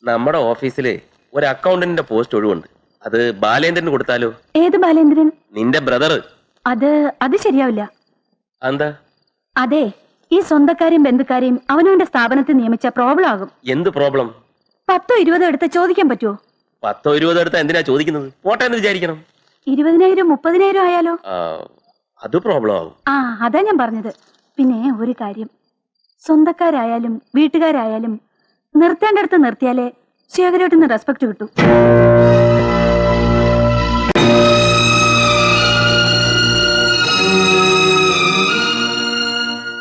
നമ്മുടെ ഓഫീസില് ഒരു അക്കൗണ്ടന്റിന്റെ പോസ്റ്റ് ഒഴിവുണ്ട്. അത് ബാലേന്ദ്രന് കൊടുത്താലോ? ഏത് ബാലേന്ദ്രൻ? നിന്റെ ബ്രദർ. അത് ശരിയാവില്ല. എന്താ? അതെ, ഈ സ്വന്തക്കാരെയും ബന്ധുക്കാരെയും അവനവന്റെ സ്ഥാപനത്തിൽ നിയമിച്ച പ്രോബ്ലം ആകും. എന്ത് പ്രോബ്ലം? 10-20 എടുത്ത് ചോദിക്കാൻ പറ്റുമോ? 10-20 എടുത്താ എന്തിനാ ചോദിക്കുന്നത്? പോട്ടെ എന്ന് വിചാരിക്കണം. 20,000-30,000 ആയാലോ? അത് പ്രോബ്ലം ആവും. അതാ ഞാൻ പറഞ്ഞത്. പിന്നെ ഒരു കാര്യം, സ്വന്തക്കാരായാലും വീട്ടുകാരായാലും നിർത്തേണ്ടടുത്ത് നിർത്തിയാലേ ശേഖരേട്ടന് റെസ്പെക്ട് കിട്ടൂ.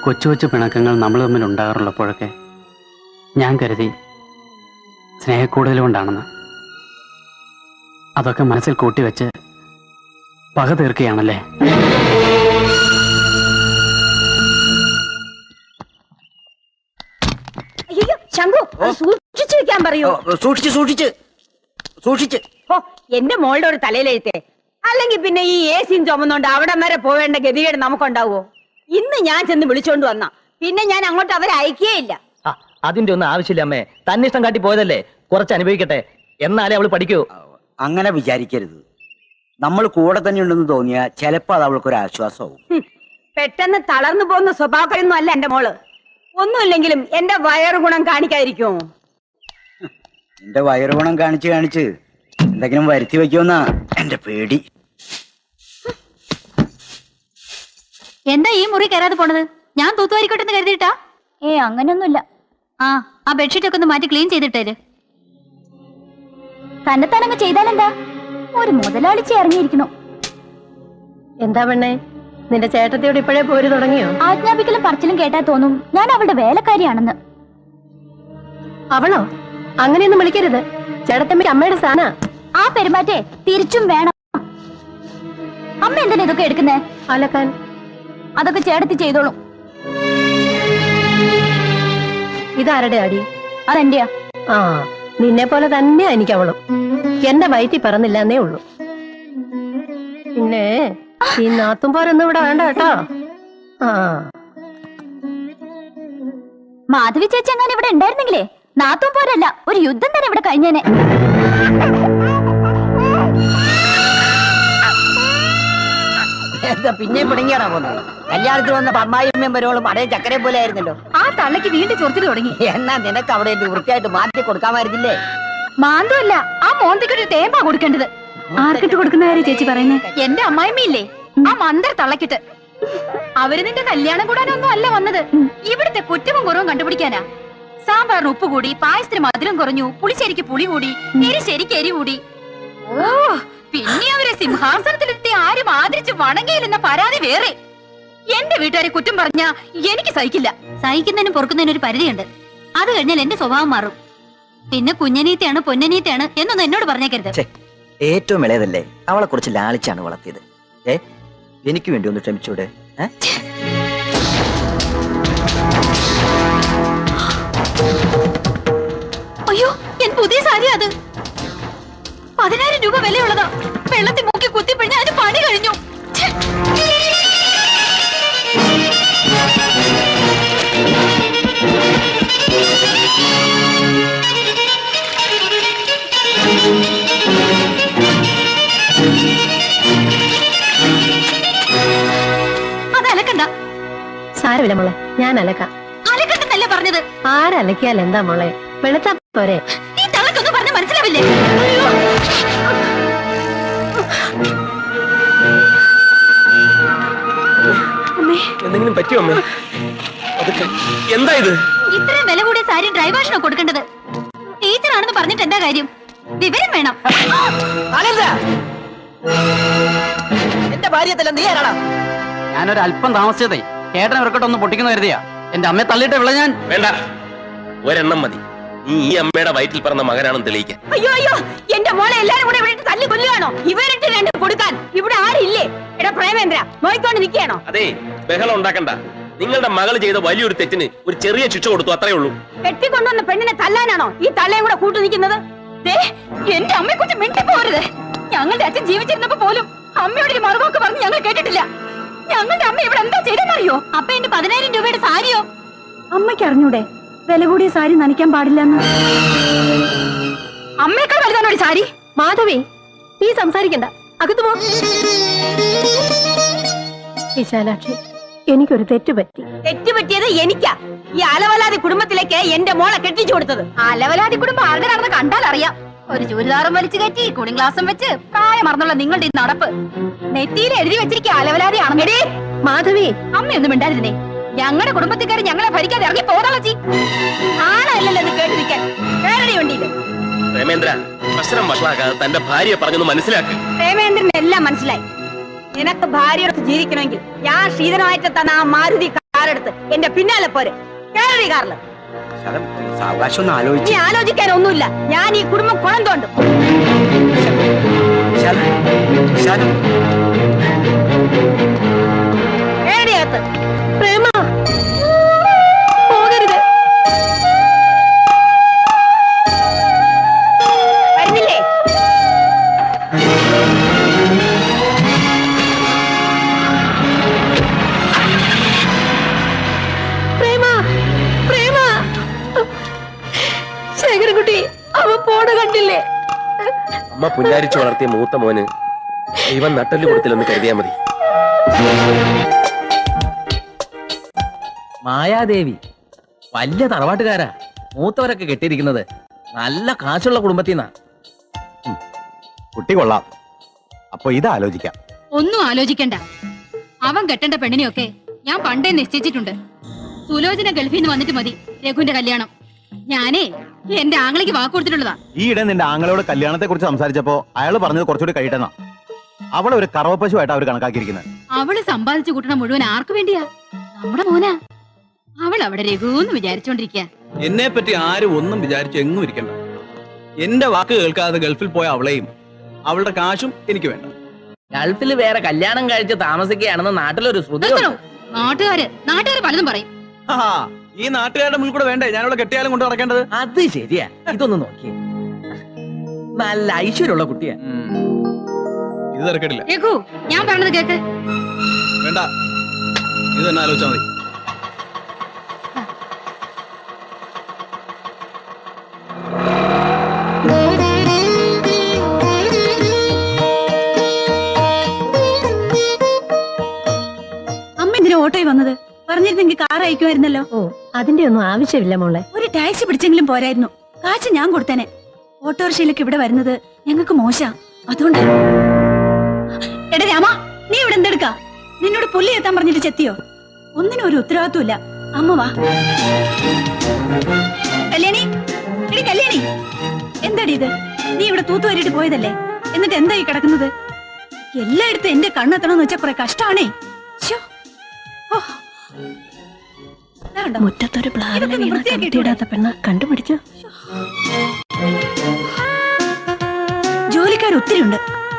കൊച്ചു കൊച്ചു പിണക്കങ്ങൾ നമ്മൾ തമ്മിൽ ഉണ്ടാകാറുള്ളപ്പോഴൊക്കെ ഞാൻ കരുതി സ്നേഹക്കൂടുതൽ കൊണ്ടാണെന്ന്. അതൊക്കെ മനസ്സിൽ കൂട്ടിവെച്ച് പക തീർക്കുകയാണല്ലേ. അയ്യോ ശംഖു, സൂക്ഷിച്ചു വെക്കാൻ പറയൂ. സൂക്ഷിച്ച്. ഓ, എന്റെ മോളുടെ ഒരു തലയിലെഴുത്തേ. അല്ലെങ്കിൽ പിന്നെ ഈ ഏസിയും ചുമന്നോണ്ട് അവിടെ വരെ പോവേണ്ട ഗതികേട് നമുക്കുണ്ടാവോ? ഇന്ന് ഞാൻ ചെന്ന് വിളിച്ചോണ്ട് വന്ന പിന്നെ ഞാൻ അങ്ങോട്ട് അവരെ അയക്കുകയില്ല. അതിന്റെ ഒന്നും ആവശ്യമില്ല അമ്മേ. തന്നിഷ്ടം കാട്ടി പോയതല്ലേ, കുറച്ച് അനുഭവിക്കട്ടെ, എന്നാലേ അവള് പഠിക്കൂ. അങ്ങനെ വിചാരിക്കരുത്. നമ്മൾ കൂടെ തന്നെ ഉണ്ടെന്ന് തോന്നിയാ ചിലപ്പോ അത് അവൾക്കൊരു ആശ്വാസമാവും. പെട്ടെന്ന് തളർന്നു പോകുന്ന സ്വഭാവമൊന്നും അല്ല എന്റെ മോള്. ഒന്നുമില്ലെങ്കിലും എന്റെ വയറ് ഗുണം കാണിക്കാതിരിക്കുമോ? എന്റെ വയറ് ഗുണം കാണിച്ച് എന്തെങ്കിലും വരുത്തി വെക്കുമെന്നാ എന്റെ പേടി. എന്താ ഈ മുറി കയറാതെ പോണത്? ഞാൻ തൂത്തുവാരിക്കോട്ടെന്ന് കരുതിയിട്ടാ? അങ്ങനെയൊന്നുമില്ല. ആ ബെഡ്ഷീറ്റ് ഒക്കെ ഒന്ന് മാറ്റി ക്ലീൻ ചെയ്തിട്ടേര്. തന്നെത്താനങ്ങ് ചെയ്താലെന്താ? ഒരു മുതലാളിച്ച് ഇറങ്ങിയിരിക്കണു. എന്താ പെണ്ണേ, നിന്റെ ചേട്ടത്തിയോട് ഇപ്പോഴേ പോര് തുടങ്ങിയോ? ആജ്ഞാപിക്കലും പറച്ചിലും കേട്ടാ തോന്നും ഞാൻ അവളുടെ വേലക്കാരിയാണെന്ന്. അവളോ? അങ്ങനെയൊന്നും വിളിക്കരുത്. ചേട്ടത്തമ്മയ്ക്ക് അമ്മയുടെ സ്ഥാന. ആ പെരുമാറ്റേ തിരിച്ചും വേണം. അമ്മ എന്തിനാ ഇതൊക്കെ എടുക്കുന്നേ? അലക്കാൻ. അതൊക്കെ ചേട്ടത്തി ചെയ്തോളും. ഇതാരുടെ അടി? അതെന്റെയാ. നിന്നെ പോലെ തന്നെയാ എനിക്ക് അവളും. എന്റെ വയറ്റിൽ പറന്നില്ല എന്നേ ഉള്ളൂ. പിന്നെ ഈ നാത്തുംപോരൊന്നും ഇവിടെ വേണ്ട കേട്ടോ. മാധവി ചേച്ചി എങ്ങനെ ഇവിടെ ഉണ്ടായിരുന്നെങ്കിലേ നാത്തും പോരല്ല, ഒരു യുദ്ധം തന്നെ ഇവിടെ കഴിഞ്ഞേനെ. എന്താ പിന്നെ പിണങ്ങിയാണോ പോകുന്നത്? കല്യാണത്തിൽ വന്ന അമ്മായിയും മെമ്പരോളും അതേ ചക്കരെ പോലെ ആയിരുന്നല്ലോ. ആ തള്ളക്ക് വീണ്ടും ചൊറിച്ചിൽ തുടങ്ങി. എന്നാ നിനക്ക് അവിടെ വൃത്തിയായിട്ട് മാറ്റി കൊടുക്കാമായിരുന്നില്ലേ? മാന്തമല്ല, ആ മോന്തിക്കൊരു തേമ്പാ കൊടുക്കേണ്ടത്. ആർക്കിട്ട് കൊടുക്കുന്ന കാര്യം ചേച്ചി പറയുന്നേ? എന്റെ അമ്മായിമ്മയില്ലേ, ആ മന്ദർ തള്ളക്കിട്ട്. അവര് നിന്റെ കല്യാണം കൂടാനൊന്നും അല്ല വന്നത്, ഇവിടുത്തെ കുറ്റവും കുറവും കണ്ടുപിടിക്കാനാ. സാമ്പാറിന് ഉപ്പ് കൂടി, പായസത്തിന് മധുരം കുറഞ്ഞു, പുളിശ്ശേരിക്ക് പുളി കൂടി, എരിശ്ശേരിക്ക് എരി കൂടി. ഓ, പിന്നെ അവരെ സിംഹാസനത്തിലെത്തി ആരും ആദരിച്ച് വണങ്ങിയില്ലെന്ന പരാതി വേറെ. എന്റെ വീട്ടുകാരെ കുറ്റം പറഞ്ഞാ എനിക്ക് സഹിക്കില്ല. സഹിക്കുന്നതിനും പൊറുക്കുന്നതിനും ഒരു പരിധിയുണ്ട്. അത് കഴിഞ്ഞാൽ എന്റെ സ്വഭാവം മാറും. പിന്നെ കുഞ്ഞനീത്തയാണ് പൊന്നനീത്തയാണ് എന്നൊന്നും എന്നോട് പറഞ്ഞേക്കരുത്. ഏറ്റവും ഇളയതല്ലേ, അവളെ കുറിച്ച് ലാളിച്ചാണ് വളർത്തിയത്. എനിക്ക് വേണ്ടി ഒന്ന് ക്ഷമിച്ചൂടെ? അയ്യോ, എൻ പുതിയ സാരി അത് 10,000 രൂപ വിലയുള്ളതാ. വെള്ളത്തിൽ മുക്കി കുത്തിപ്പിഴിഞ്ഞ അതിന് പണി കഴിഞ്ഞു. അത് അലക്കണ്ട. സാരമില്ല മോളെ, ഞാൻ അലക്കാം. അലക്കണ്ടെന്നല്ല പറഞ്ഞത്. ആരലക്കിയാൽ എന്താ മോളെ, വെളുത്താ പോരെ. ഈ തള്ളക്കൊന്നും പറഞ്ഞ മനസ്സിലാവില്ലേ? എന്തെങ്കിലും പറ്റിയോ അമ്മേ? എന്താ ഇത്? ഇത്രയും വില കൂടിയ സാരി ഡ്രൈവേഷനോ കൊടുക്കേണ്ടത്? ടീച്ചറാണെന്ന് പറഞ്ഞിട്ട് എന്താ കാര്യം? വിവരം വേണം. എന്റെ ഭാര്യത്തല്ല നീ ആരാടാ? ഞാനൊരല്പം താമസിച്ചതേ ചേട്ടനെ ഇവർക്കട്ടൊന്ന് പൊട്ടിക്കുന്ന കരുതിയാ. എന്റെ അമ്മയെ തള്ളിയിട്ട് വിള ഞാൻ. വേണ്ട, ഒരെണ്ണം മതി. നീ ഈ അമ്മയുടെ വയറ്റിൽ പറഞ്ഞ മകനാണെന്ന് തെളിയിക്കാൻ. അയ്യോ അയ്യോ, എന്റെ മോളെ എല്ലാരും കൂടെ ഇവിടെ തല്ലി കൊല്ലുകയാണോ? ഇവരിട്ട് രണ്ടും കൊടുക്കാൻ ഇവിടെ ആരില്ലേ? എടാ പ്രേമേന്ദ്ര, നോയിക്കൊണ്ട് നിൽക്കുകയാണോ? അതെ, ബഹളം ഉണ്ടാക്കണ്ട. നിങ്ങളുടെ മകൾ ചെയ്ത വലിയൊരു തെറ്റിന് ഒരു ചെറിയ ശിക്ഷ കൊടുത്തു, അത്രേ ഉള്ളൂ. കെട്ടിക്കൊണ്ടുവന്ന പെണ്ണിനെ തല്ലാനാണോ ഈ തള്ളയും കൂടെ കൂട്ടു നിൽക്കുന്നത്? എന്റെ അമ്മയെ കുറിച്ച് മിണ്ടി പോരുത്. ഞങ്ങളുടെ അച്ഛൻ ജീവിച്ചിരുന്നപ്പോ പോലും അമ്മയോട് ഒരു മറുവാക്ക് പറഞ്ഞ് ഞങ്ങൾ കേട്ടിട്ടില്ല. ഞങ്ങളുടെ അമ്മ ഇവിടെ എന്താ ചെയ്തെന്നറിയോ? അപ്പൊ എന്റെ 10,000 രൂപയുടെ സാരിയോ? അമ്മയ്ക്ക് അറിഞ്ഞൂടെ? വില കൂടിയ സാരി നനയ്ക്കാൻ പാടില്ലെന്ന്. അമ്മയേക്കാൾ വലുതാണോ ഒരു സാരി? മാധവി, നീ സംസാരിക്കണ്ട, അകത്തു പോ. വിശാലാക്ഷി, എനിക്കൊരു തെറ്റ് പറ്റി. തെറ്റുപറ്റിയത് എനിക്കാ. ഈ അലവലാതി കുടുംബത്തിലേക്ക് എന്റെ മോളെ കെട്ടിച്ചു കൊടുത്തത്. അലവലാതി കുടുംബം ആരുടെ നടന്ന് കണ്ടാൽ അറിയാം. ഒരു ചുരിദാറും വലിച്ചു കയറ്റി കുണിങ് ഗ്ലാസും വെച്ച് പ്രായം മറന്നുള്ള നിങ്ങളുടെ ഈ നടപ്പ് നെറ്റിയിൽ എഴുതി വെച്ചിരിക്കുക അലവലാതിയാണെന്നേ. മാധവി, അമ്മയൊന്നും മിണ്ടായിരുന്നേ. ഞങ്ങളുടെ കുടുംബത്തിക്കാർ ഞങ്ങളെ ഭരിക്കാതെ ഇറങ്ങി പോതളച്ചി. ആണല്ലോ ഇത് കേട്ടിരിക്കാൻ. കേരളി വണ്ടിയില് പ്രേമേന്ദ്ര, പ്രശ്നം വഷളാക്കാതെ തന്റെ ഭാര്യയെ പറഞ്ഞൊന്ന് മനസ്സിലാക്കുക. പ്രേമേന്ദ്രന് എല്ലാം മനസ്സിലായി. നിനക്ക് ഭാര്യയോട് ജീവിക്കണമെങ്കിൽ ഞാൻ ശ്രീധരമായിട്ട് തന്ന ആ മാരുതി കാറെടുത്ത് എന്റെ പിന്നാലെ പോരെ. കേരളി കാറില് സാവകാശം ഒന്ന് ആലോചിച്ച്. നീ ആലോചിക്കാനൊന്നുമില്ല. ഞാൻ ഈ കുടുംബം കുളം തോണ്ടും. കേരളിയകത്ത് പ്രേമ, പോകരുത്. വരുന്നില്ലേ? പ്രേമ, പ്രേമ. ശേഖരൻകുട്ടി, അവ പോണ കണ്ടില്ലേ? അമ്മ പുല്ലാരിച്ചു വളർത്തിയ മൂത്ത മോന് ദൈവം നട്ടല് കൊടുത്തില്ലെന്ന് കരുതിയാ മതി. മായാദേവി വലിയ തറവാട്ടുകാരാ. മൂത്തവരൊക്കെ കെട്ടിയിരിക്കുന്നത് നല്ല കാശുള്ള കുടുംബത്തിന്നാ. കുട്ടി കൊള്ളാം. അപ്പൊ ഇത് ആലോചിക്കാം. ഒന്നും ആലോചിക്കണ്ട. അവൻ കെട്ടേണ്ട പെണ്ണിനെയൊക്കെ ഞാൻ പണ്ടേ നിശ്ചയിച്ചിട്ടുണ്ട്. സുലോചന ഗൾഫിൽ നിന്ന് വന്നിട്ട് മതി രഘുവിന്റെ കല്യാണം. ഞാനേ എന്റെ ആങ്ങളേക്ക് വാക്ക് കൊടുത്തിട്ടുള്ളതാ. ഈയിടെ നിന്റെ ആങ്ങളോട് കല്യാണത്തെ കുറിച്ച് സംസാരിച്ചപ്പോ അയാൾ പറഞ്ഞത് കുറച്ചുകൂടി കഴിയട്ടെന്നാ. അവളെ ഒരു കറവപ്പശുവായിട്ടാ അവർ കണക്കാക്കിയിരിക്കുന്നത്. അവള് സമ്പാദിച്ചു കൂട്ടണ മുഴുവൻ ആർക്കു വേണ്ടിയാ? നമ്മുടെ മോനാ. അവൾ അവിടെ രഘുവെന്ന് വിചാരിച്ചോണ്ടിരിക്കുക. എന്നെ പറ്റി ആരും ഒന്നും വിചാരിച്ചു എങ്ങും ഇരിക്കണ്ട. എന്റെ വാക്ക് കേൾക്കാതെ ഗൾഫിൽ പോയ അവളെയും അവളുടെ കാശും എനിക്ക് വേണ്ട. ഗൾഫിൽ വേറെ കല്യാണം കഴിച്ച് താമസിക്കുകയാണെന്ന് നാട്ടിലൊരു ശ്രുതി. നാട്ടുകാര് പലതും പറയും. ഈ നാട്ടുകാരുടെ മുന്നിൽ കൂടെ വേണ്ടേ ഞാനിവിടെ കെട്ടിയാലും കൊണ്ട് നടക്കേണ്ടത്? അത് ശരിയാ. ഇതൊന്ന് നോക്കി, നല്ല ഐശ്വര്യമുള്ള കുട്ടിയാ. ഇത് തിരക്കിടില്ല. രഘു, ഞാൻ പറഞ്ഞത് കേക്ക്. വേണ്ട, ഇത് തന്നെ ആലോചിച്ചാൽ മതി. അമ്മ എന്തിനാ ഓട്ടോയിൽ വന്നത്? പറഞ്ഞിരുന്നെങ്കിൽ കാർ അയക്കുമായിരുന്നല്ലോ. ഓ, അതിന്റെ ഒന്നും ആവശ്യമില്ല മോളെ. ഒരു ടാക്സി പിടിച്ചെങ്കിലും പോരായിരുന്നു. കാശ് ഞാൻ കൊടുത്തേനെ. ഓട്ടോറിക്ഷയിലേക്ക് ഇവിടെ വരുന്നത് ഞങ്ങൾക്ക് മോശ. അതുകൊണ്ട് എടാ രാമ, നീ ഇവിടെ എന്തെടുക്കാ? നിന്നോട് പുല്ലി എത്താൻ പറഞ്ഞിട്ട് ചെത്തിയോ? ഒന്നിനും ഒരു ഉത്തരവാദിത്വമില്ല. അമ്മ വാ. കല്യാണി, എടി കല്യാണി, എന്താടി ഇത്? നീ ഇവിടെ തൂത്തുവരിയിട്ട് പോയതല്ലേ? എന്നിട്ട് എന്തായി കിടക്കുന്നത്? എല്ലായിടത്തും എന്റെ കണ്ണെത്തണമെന്ന് വെച്ചാൽ കുറെ കഷ്ടാണേ. മുറ്റത്തൊരു പ്ലാവിനെ വീണ കത്തിയിടാത്ത പെണ്ണ കണ്ടുപിടിച്ചു. ജോലിക്കാർ ഒത്തിരി ഉണ്ട്.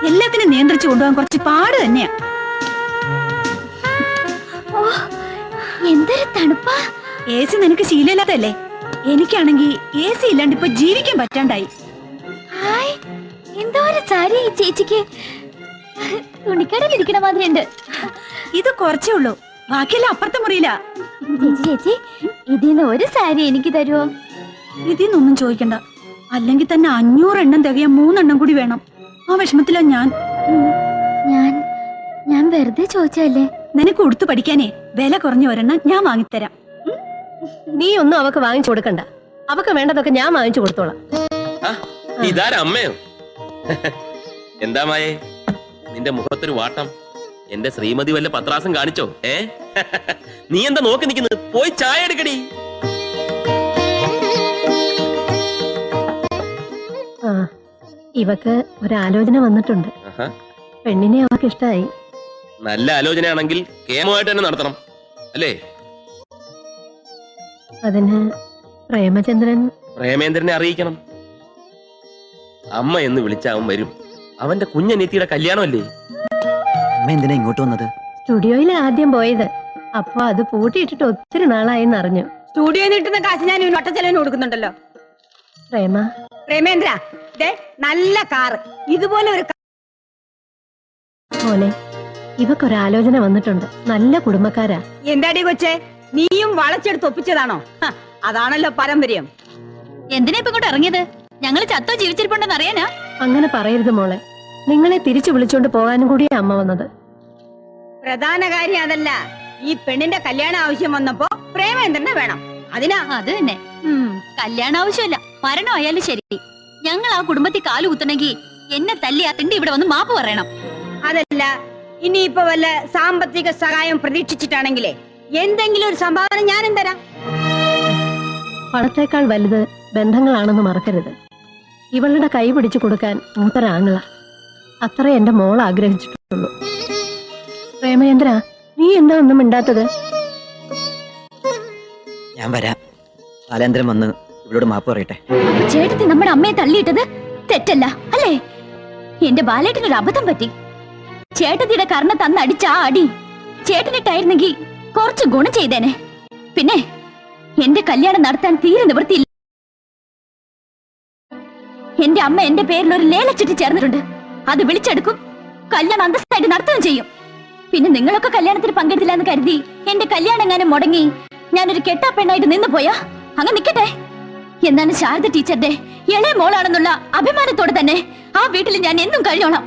എല്ലാത്തിനും നിയന്ത്രിച്ചു കൊണ്ടുപോകാൻ കുറച്ച് പാട് തന്നെയാ. എന്തൊരു തണുപ്പാ. എ സി നിനക്ക് ശീലമില്ലാത്തല്ലേ? എനിക്കാണെങ്കിൽ എ സി ഇല്ലാണ്ട് ഇപ്പൊ ജീവിക്കാൻ പറ്റാണ്ടായി. എന്തോ ഒരു സാരി ചേച്ചിക്ക് തുണിക്കടയിലിരിക്കണ മാതിരി ഉണ്ട്. ഇത് കുറച്ചേ ഉള്ളൂ, ബാക്കിയെല്ലാം അപ്പുറത്തെ മുറിയില്ല. ചേച്ചി, ഇതിന്ന് ഒരു സാരി എനിക്ക് തരുമോ? ഇതിന്നൊന്നും ചോദിക്കണ്ട. അല്ലെങ്കിൽ തന്നെ 500 എണ്ണം തികയാൻ 3 എണ്ണം കൂടി വേണം. ആ വിഷമത്തിലാ ഞാൻ. ഞാൻ വെറുതെ ചോദിച്ചല്ലേ. നിനക്ക് ഉടുത്തു പഠിക്കാനേ വില കുറഞ്ഞ ഒരെണ്ണം ഞാൻ വാങ്ങിത്തരാം. നീ ഒന്നും അവക്ക് വാങ്ങിച്ചു കൊടുക്കണ്ട. അവക്ക് വേണ്ടതൊക്കെ ഞാൻ വാങ്ങിച്ചു കൊടുത്തോളാം. ഇതാരമ്മയോ? എന്താ മായേ നിന്റെ മുഖത്തൊരു വാട്ടം? എന്റെ ശ്രീമതി വല്ല പത്രാസം കാണിച്ചോ? നീ എന്താ നോക്കി നിൽക്കുന്നത്? പോയി ചായ എടുക്കടി. ആ, ഇവക്ക് ഒരാലോചന വന്നിട്ടുണ്ട്. പെണ്ണിനെ അവക്ക് ഇഷ്ടായി. നല്ല ആലോചനയാണെങ്കിൽ കേമമായിട്ട് തന്നെ നടത്തണം, അല്ലേ? അതിന് പ്രേമേന്ദ്രനെ അറിയിക്കണം. അമ്മ എന്ന് വിളിച്ച അവൻ വരും. അവന്റെ കുഞ്ഞനീത്തിയുടെ കല്യാണമല്ലേ? അമ്മ എന്തിനാ ഇങ്ങോട്ട് വന്നത്? സ്റ്റുഡിയോയിൽ ആദ്യം പോയത്. അപ്പൊ അത് പൂട്ടിയിട്ടിട്ട് ഒത്തിരി നാളായെന്ന് അറിഞ്ഞു. സ്റ്റുഡിയോയിൽ കിട്ടുന്ന കാശ് ഞാൻ ഇവന് ഒട്ടച്ചെലവിന് കൊടുക്കുന്നുണ്ടല്ലോ. പ്രേമേന്ദ്ര, നല്ല കാറ്, ഇതുപോലെ ഒരു മോനെ, ഇവക്കൊരാലോചന വന്നിട്ടുണ്ട്. നല്ല കുടുംബക്കാരാ. എന്താടി കൊച്ചേ, നീയും വളച്ചെടുത്ത് ഒപ്പിച്ചതാണോ? അതാണല്ലോ പാരമ്പര്യം. എന്തിനാ ഇപ്പൊ ഇങ്ങോട്ട് ഇറങ്ങിയത്? ഞങ്ങൾ ചത്തോ ജീവിച്ചിരിപ്പുണ്ടെന്ന് അറിയാനാ? അങ്ങനെ പറയരുത് മോളെ. നിങ്ങളെ തിരിച്ചു വിളിച്ചോണ്ട് പോകാനും കൂടിയാ അമ്മ വന്നത്. പ്രധാന കാര്യം അതല്ല. ഈ പെണ്ണിന്റെ കല്യാണ ആവശ്യം വന്നപ്പോ പ്രേമേന്ദ്രനെ വേണം. അതിനാ. അത് തന്നെ. കല്യാണം ആവശ്യമില്ല, മരണമായാലും ശരി. ഞങ്ങൾ ആ കുടുംബത്തിൽ കാല് കുത്തണമെങ്കിൽ എന്നെ തല്ലി ആ തിണ്ടി ഇവിടെ വന്ന് മാപ്പ് പറയണം. അതല്ല, ഇനിയിപ്പോ വല്ല സാമ്പത്തിക സഹായം പ്രതീക്ഷിച്ചിട്ടാണെങ്കിലേ എന്തെങ്കിലും ഒരു സംഭാവന ഞാനും തരാം. പണത്തേക്കാൾ വലുത് ബന്ധങ്ങളാണെന്ന് മറക്കരുത്. ഇവളുടെ കൈ പിടിച്ചു കൊടുക്കാൻ മൂപ്പരാങ്ങള. അത്ര എന്റെ മോൾ ആഗ്രഹിച്ചിട്ടുള്ളൂ. പ്രേമേന്ദ്ര, നീ എന്താ ഒന്നും മിണ്ടാത്തത്? ഞാൻ വരാം. ബാലേന്ദ്രൻ വന്ന് ഇവളോട് മാപ്പ് പറയട്ടെ. ചേട്ടത്തി നമ്മുടെ അമ്മയെ തള്ളിയിട്ടത് തെറ്റല്ല അല്ലേ? എന്റെ ബാലേട്ടനൊരു അബദ്ധം പറ്റി. ചേട്ടത്തിയുടെ കർണ തന്നടിച്ച ആ അടി ചേട്ടനിട്ടായിരുന്നെങ്കിൽ കുറച്ച് ഗുണം ചെയ്തേനെ. പിന്നെ എന്റെ കല്യാണം നടത്താൻ തീരെ നിവൃത്തിയില്ല. എന്റെ അമ്മ എന്റെ പേരിൽ ഒരു ലേലച്ചിട്ട് ചേർന്നിട്ടുണ്ട്. അത് വിളിച്ചെടുക്കും, കല്യാണം അന്തസ്സായിട്ട് നടത്തുകയും ചെയ്യും. പിന്നെ നിങ്ങളൊക്കെ കല്യാണത്തിന് പങ്കെടുത്തില്ല എന്ന് കരുതി എന്റെ കല്യാണം എങ്ങാനും മുടങ്ങി ഞാനൊരു കെട്ടാ പെണ്ണായിട്ട് നിന്ന് പോയാ അങ്ങ് നിക്കട്ടെ. എന്നാണ് ശാരദ ടീച്ചറുടെ ഇളയ മോളാണെന്നുള്ള അഭിമാനത്തോടെ തന്നെ ആ വീട്ടിൽ ഞാൻ എന്നും കഴിഞ്ഞോളാം.